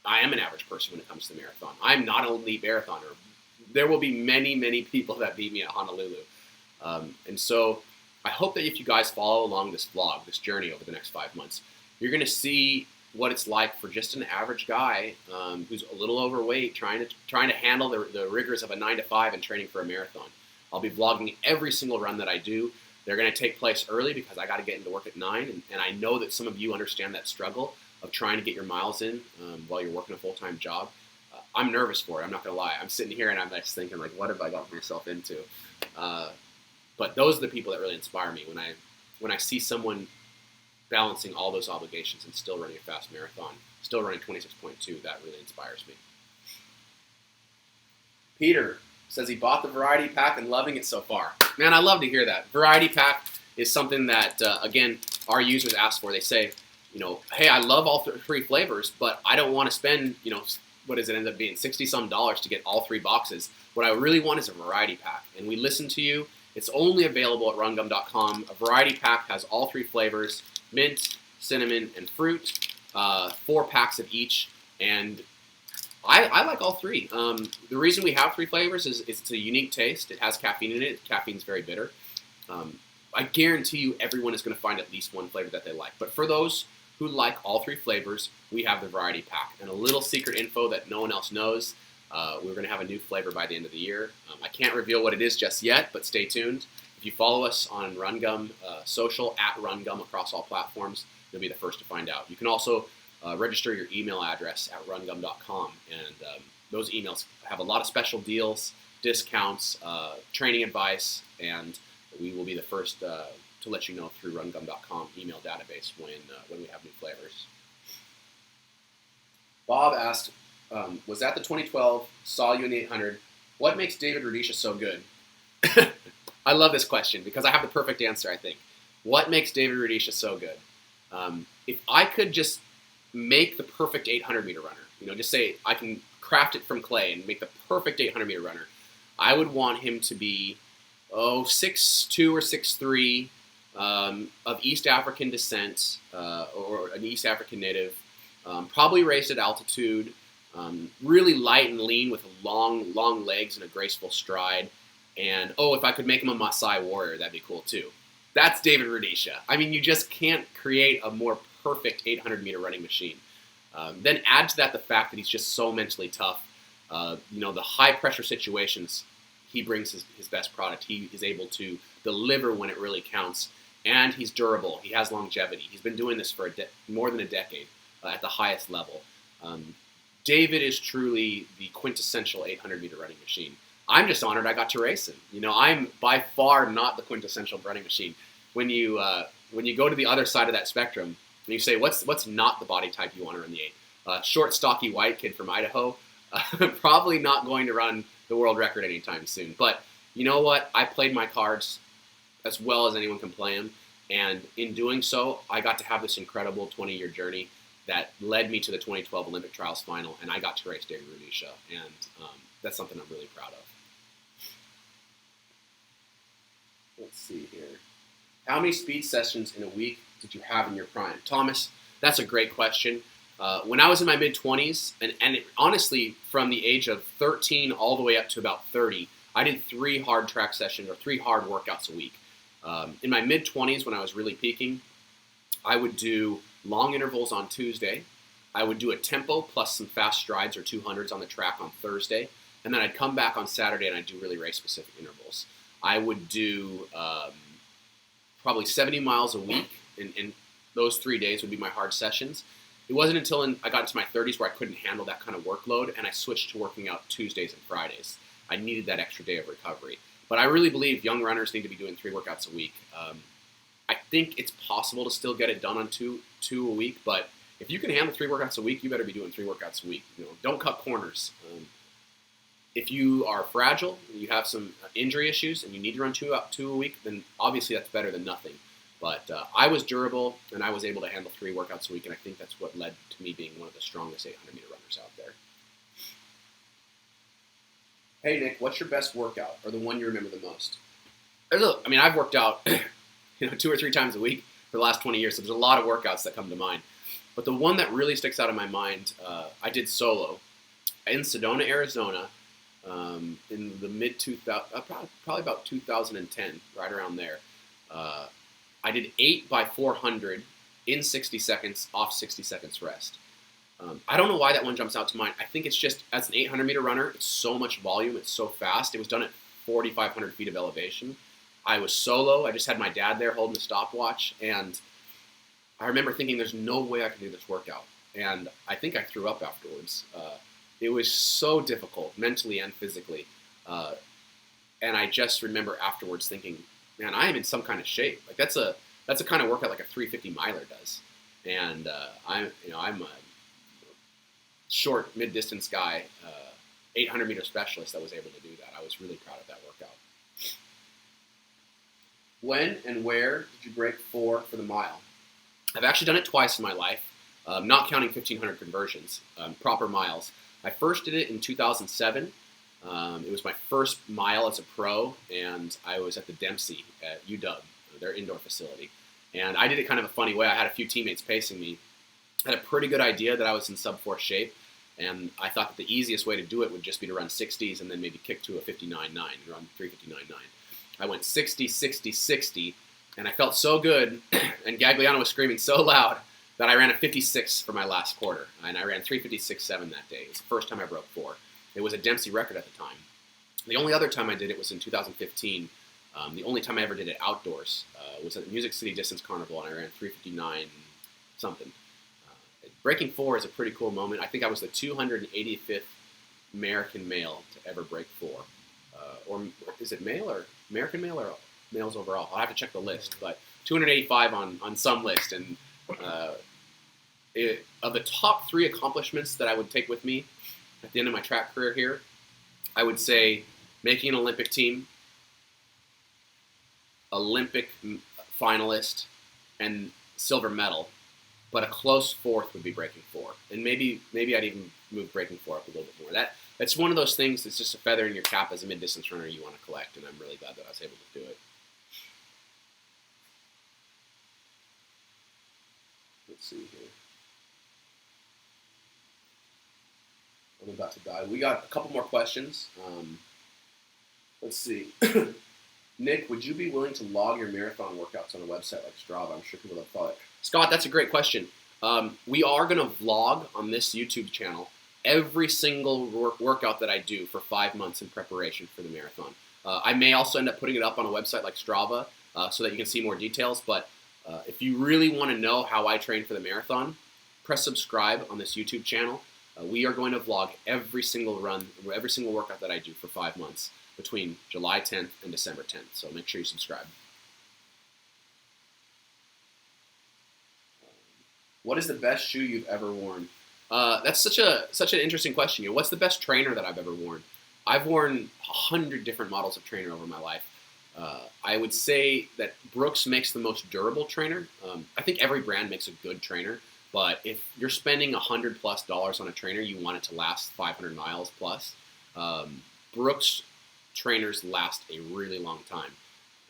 I am an average person when it comes to the marathon. I'm not an elite marathoner. There will be many, many people that beat me at Honolulu. And so I hope that if you guys follow along this vlog, this journey over the next 5 months, you're going to see what it's like for just an average guy who's a little overweight, trying to handle the rigors of a 9 to 5 and training for a marathon. I'll be vlogging every single run that I do. They're going to take place early because I got to get into work at 9, and I know that some of you understand that struggle of trying to get your miles in while you're working a full-time job. I'm nervous for it. I'm not going to lie. I'm sitting here and I'm just thinking, like, what have I gotten myself into? But those are the people that really inspire me. When I see someone balancing all those obligations and still running a fast marathon, still running 26.2, that really inspires me. Peter says he bought the variety pack and loving it so far. Man, I love to hear that. Variety pack is something that, again, our users ask for. They say, hey, I love all three flavors, but I don't want to spend, what does it end up being, $60-some to get all 3 boxes. What I really want is a variety pack. And we listen to you. It's only available at rungum.com. A variety pack has all 3 flavors, mint, cinnamon, and fruit, 4 packs of each. And I like all 3. The reason we have 3 flavors is it's a unique taste. It has caffeine in it. Caffeine's very bitter. I guarantee you everyone is going to find at least one flavor that they like. But for those who like all 3 flavors, we have the variety pack. And a little secret info that no one else knows, we're going to have a new flavor by the end of the year. I can't reveal what it is just yet, but stay tuned. If you follow us on Run Gum social, at Run Gum across all platforms, you'll be the first to find out. You can also register your email address at rungum.com, and those emails have a lot of special deals, discounts, training advice, and we will be the first to let you know through rungum.com email database when we have new flavors. Bob asked, was at the 2012, saw you in the 800. What makes David Rudisha so good? I love this question because I have the perfect answer, I think. What makes David Rudisha so good? If I could just make the perfect 800-meter runner, just say I can craft it from clay and make the perfect 800-meter runner, I would want him to be, 6'2" or 6'3", of East African descent, or an East African native, probably raised at altitude, really light and lean with long legs and a graceful stride. And, if I could make him a Maasai warrior, that'd be cool too. That's David Rudisha. I mean, you just can't create a more perfect 800-meter running machine. Then add to that the fact that he's just so mentally tough. The high-pressure situations, he brings his best product. He is able to deliver when it really counts. And he's durable. He has longevity. He's been doing this for more than a decade at the highest level. David is truly the quintessential 800-meter running machine. I'm just honored I got to race him. I'm by far not the quintessential running machine. When you go to the other side of that spectrum, and you say, what's not the body type you want to run the 8? Short, stocky, white kid from Idaho, probably not going to run the world record anytime soon. But you know what? I played my cards as well as anyone can play them. And in doing so, I got to have this incredible 20-year journey that led me to the 2012 Olympic trials final, and I got to race David Rudisha, and that's something I'm really proud of. Let's see here. How many speed sessions in a week did you have in your prime? Thomas, that's a great question. When I was in my mid-20s, and honestly, from the age of 13 all the way up to about 30, I did 3 hard track sessions or 3 hard workouts a week. In my mid-20s, when I was really peaking, I would do long intervals on Tuesday. I would do a tempo plus some fast strides or 200s on the track on Thursday. And then I'd come back on Saturday and I'd do really race-specific intervals. I would do probably 70 miles a week, and those 3 days would be my hard sessions. It wasn't until I got into my 30s where I couldn't handle that kind of workload, and I switched to working out Tuesdays and Fridays. I needed that extra day of recovery. But I really believe young runners need to be doing 3 workouts a week. I think it's possible to still get it done on two a week, but if you can handle 3 workouts a week, you better be doing 3 workouts a week. Don't cut corners. If you are fragile, you have some injury issues, and you need to run two a week, then obviously that's better than nothing. But I was durable, and I was able to handle 3 workouts a week, and I think that's what led to me being one of the strongest 800-meter runners out there. Hey, Nick, what's your best workout, or the one you remember the most? I've worked out 2 or 3 times a week for the last 20 years. So there's a lot of workouts that come to mind. But the one that really sticks out in my mind, I did solo in Sedona, Arizona, in the mid-2000s, probably about 2010, right around there. I did 8 by 400 in 60 seconds, off 60 seconds rest. I don't know why that one jumps out to mind. I think it's just, as an 800-meter runner, it's so much volume, it's so fast. It was done at 4,500 feet of elevation. I was solo. I just had my dad there holding the stopwatch, and I remember thinking there's no way I can do this workout. And I think I threw up afterwards. It was so difficult, mentally and physically. And I just remember afterwards thinking, man, I am in some kind of shape. Like that's a kind of workout like a 350 miler does. And I'm a short, mid-distance guy, 800-meter specialist that was able to do that. I was really proud of that workout. When and where did you break 4 for the mile? I've actually done it twice in my life, not counting 1,500 conversions, proper miles. I first did it in 2007. It was my first mile as a pro, and I was at the Dempsey at UW, their indoor facility. And I did it kind of a funny way. I had a few teammates pacing me. I had a pretty good idea that I was in sub-4 shape, and I thought that the easiest way to do it would just be to run 60s and then maybe kick to a 59.9 and run 3:59.9. I went 60, 60, 60, and I felt so good, and Gagliano was screaming so loud that I ran a 56 for my last quarter, and I ran 3:56.7 that day. It was the first time I broke 4. It was a Dempsey record at the time. The only other time I did it was in 2015. The only time I ever did it outdoors was at the Music City Distance Carnival, and I ran 3:59 something. Breaking 4 is a pretty cool moment. I think I was the 285th American male to ever break 4. Or is it male or American male or males overall? I'll have to check the list, but 285 on some list. And of the top 3 accomplishments that I would take with me at the end of my track career here, I would say making an Olympic team, Olympic finalist, and silver medal. But a close 4th would be breaking 4. And maybe I'd even move breaking 4 up a little bit more. That's one of those things that's just a feather in your cap as a mid-distance runner you want to collect, and I'm really glad that I was able to do it. Let's see here. I'm about to die. We got a couple more questions. Let's see. Nick, would you be willing to log your marathon workouts on a website like Strava? I'm sure people have thought it. Scott, that's a great question. We are going to vlog on this YouTube channel every single workout that I do for 5 months in preparation for the marathon. I may also end up putting it up on a website like Strava so that you can see more details. But if you really want to know how I train for the marathon, press subscribe on this YouTube channel. We are going to vlog every single run, every single workout that I do for 5 months between July 10th and December 10th. So make sure you subscribe. What is the best shoe you've ever worn? That's such an interesting question. What's the best trainer that I've ever worn? I've worn 100 different models of trainer over my life. I would say that Brooks makes the most durable trainer. I think every brand makes a good trainer, but if you're spending $100+ on a trainer, you want it to last 500 miles plus. Brooks trainers last a really long time.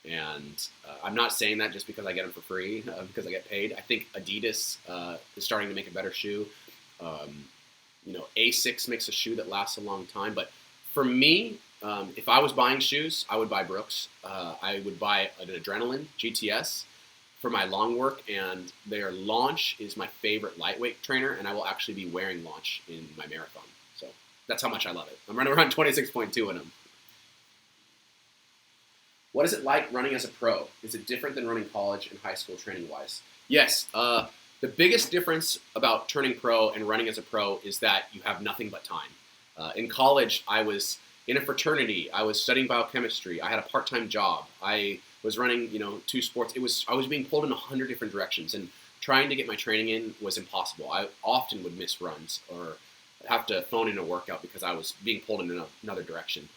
And I'm not saying that just because I get them for free, because I get paid. I think Adidas is starting to make a better shoe. A6 makes a shoe that lasts a long time. But for me, if I was buying shoes, I would buy Brooks. I would buy an Adrenaline GTS for my long work, and their Launch is my favorite lightweight trainer, and I will actually be wearing Launch in my marathon. So that's how much I love it. I'm running around 26.2 in them. What is it like running as a pro? Is it different than running college and high school training-wise? Yes. The biggest difference about turning pro and running as a pro is that you have nothing but time. In college, I was in a fraternity. I was studying biochemistry. I had a part-time job. I was running, 2 sports. I was being pulled in 100 different directions, and trying to get my training in was impossible. I often would miss runs or have to phone in a workout because I was being pulled in another direction.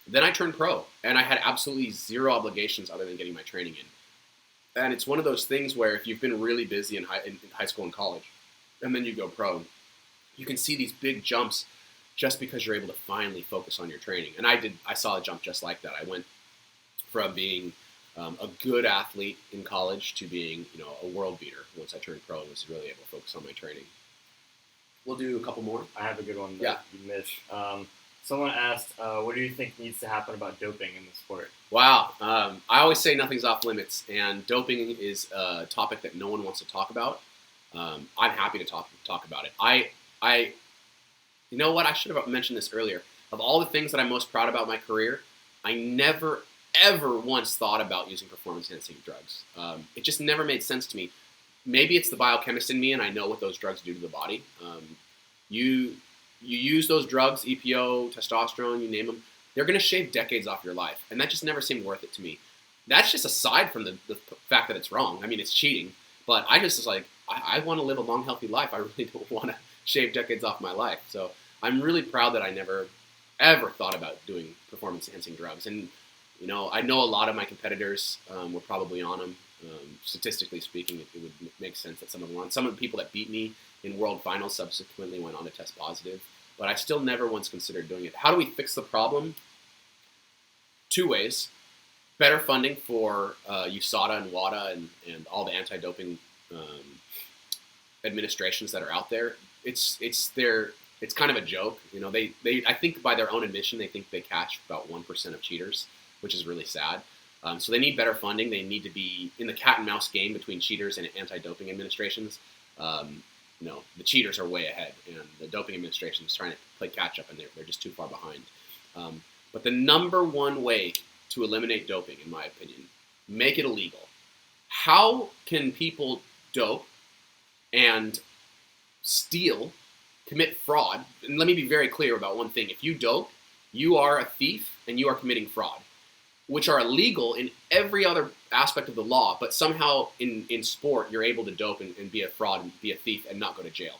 Then I turned pro, and I had absolutely zero obligations other than getting my training in. And it's one of those things where if you've been really busy in high school and college, and then you go pro, you can see these big jumps just because you're able to finally focus on your training. And I saw a jump just like that. I went from being a good athlete in college to being, a world beater once I turned pro and was really able to focus on my training. We'll do a couple more. I have a good one that you missed. Someone asked, what do you think needs to happen about doping in the sport? Wow. I always say nothing's off limits, and doping is a topic that no one wants to talk about. I'm happy to talk about it. You know what? I should have mentioned this earlier. Of all the things that I'm most proud about in my career, I never, ever once thought about using performance-enhancing drugs. It just never made sense to me. Maybe it's the biochemist in me, and I know what those drugs do to the body. You use those drugs, EPO, testosterone, you name them, they're going to shave decades off your life, and that just never seemed worth it to me. That's just aside from the fact that it's wrong. I mean, it's cheating, but I just was like, I want to live a long, healthy life. I really don't want to shave decades off my life. So I'm really proud that I never, ever thought about doing performance-enhancing drugs. And, I know a lot of my competitors were probably on them. Statistically speaking, it would make sense that some of them were on. Some of the people that beat me in world finals subsequently went on to test positive. But I still never once considered doing it. How do we fix the problem? 2 ways. Better funding for USADA and WADA and all the anti-doping administrations that are out there. It's kind of a joke. They I think by their own admission, they think they catch about 1% of cheaters, which is really sad. So they need better funding. They need to be in the cat and mouse game between cheaters and anti-doping administrations. The cheaters are way ahead, and the doping administration is trying to play catch up, and they're just too far behind. But the number one way to eliminate doping, in my opinion, make it illegal. How can people dope and steal, commit fraud? And let me be very clear about one thing. If you dope, you are a thief and you are committing fraud, which are illegal in every other aspect of the law, but somehow in sport, you're able to dope and be a fraud and be a thief and not go to jail.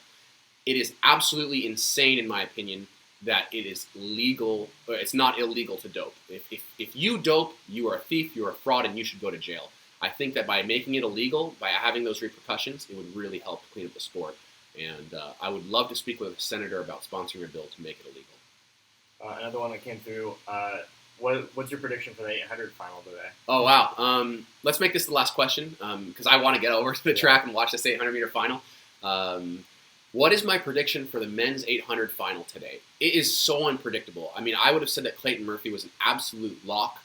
It is absolutely insane, in my opinion, that it is legal, or it's not illegal to dope. If you dope, you are a thief, you're a fraud, and you should go to jail. I think that by making it illegal, by having those repercussions, it would really help clean up the sport. And I would love to speak with a senator about sponsoring a bill to make it illegal. Another one that came through, what's your prediction for the 800 final today? Oh, wow. Let's make this the last question because I want to get over to the track and watch this 800-meter final. What is my prediction for the men's 800 final today? It is so unpredictable. I mean, I would have said that Clayton Murphy was an absolute lock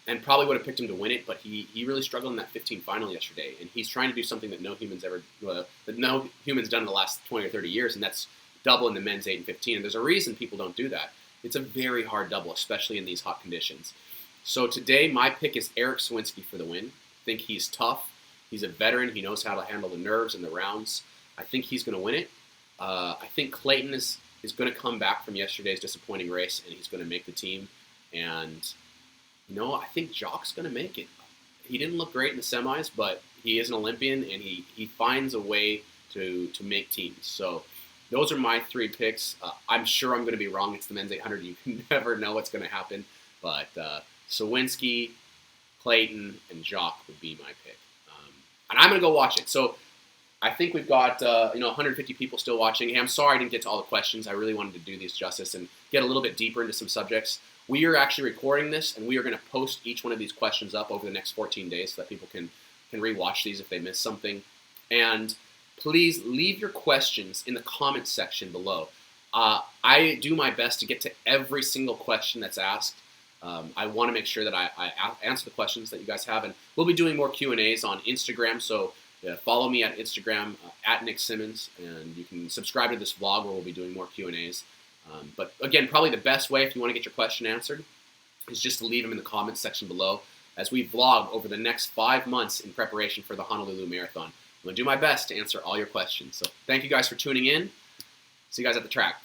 and probably would have picked him to win it, but he really struggled in that 15 final yesterday, and he's trying to do something that no human's done in the last 20 or 30 years, and that's double in the men's 8 and 15, and there's a reason people don't do that. It's a very hard double, especially in these hot conditions. So today, my pick is Eric Sawinski for the win. I think he's tough. He's a veteran. He knows how to handle the nerves and the rounds. I think he's going to win it. I think Clayton is going to come back from yesterday's disappointing race, and he's going to make the team. And, I think Jock's going to make it. He didn't look great in the semis, but he is an Olympian, and he finds a way to make teams. So those are my 3 picks. I'm sure I'm going to be wrong. It's the men's 800. You can never know what's going to happen. But Sawinski, Clayton, and Jock would be my pick. And I'm going to go watch it. So I think we've got 150 people still watching. Hey, I'm sorry I didn't get to all the questions. I really wanted to do these justice and get a little bit deeper into some subjects. We are actually recording this, and we are going to post each one of these questions up over the next 14 days so that people can rewatch these if they missed something. And please leave your questions in the comments section below. I do my best to get to every single question that's asked. I want to make sure that I answer the questions that you guys have, and we'll be doing more Q&As on Instagram, so follow me at Instagram, at Nick Symmonds, and you can subscribe to this vlog where we'll be doing more Q&As. But again, probably the best way if you want to get your question answered is just to leave them in the comments section below as we vlog over the next 5 months in preparation for the Honolulu Marathon. I'm going to do my best to answer all your questions. So thank you guys for tuning in. See you guys at the track.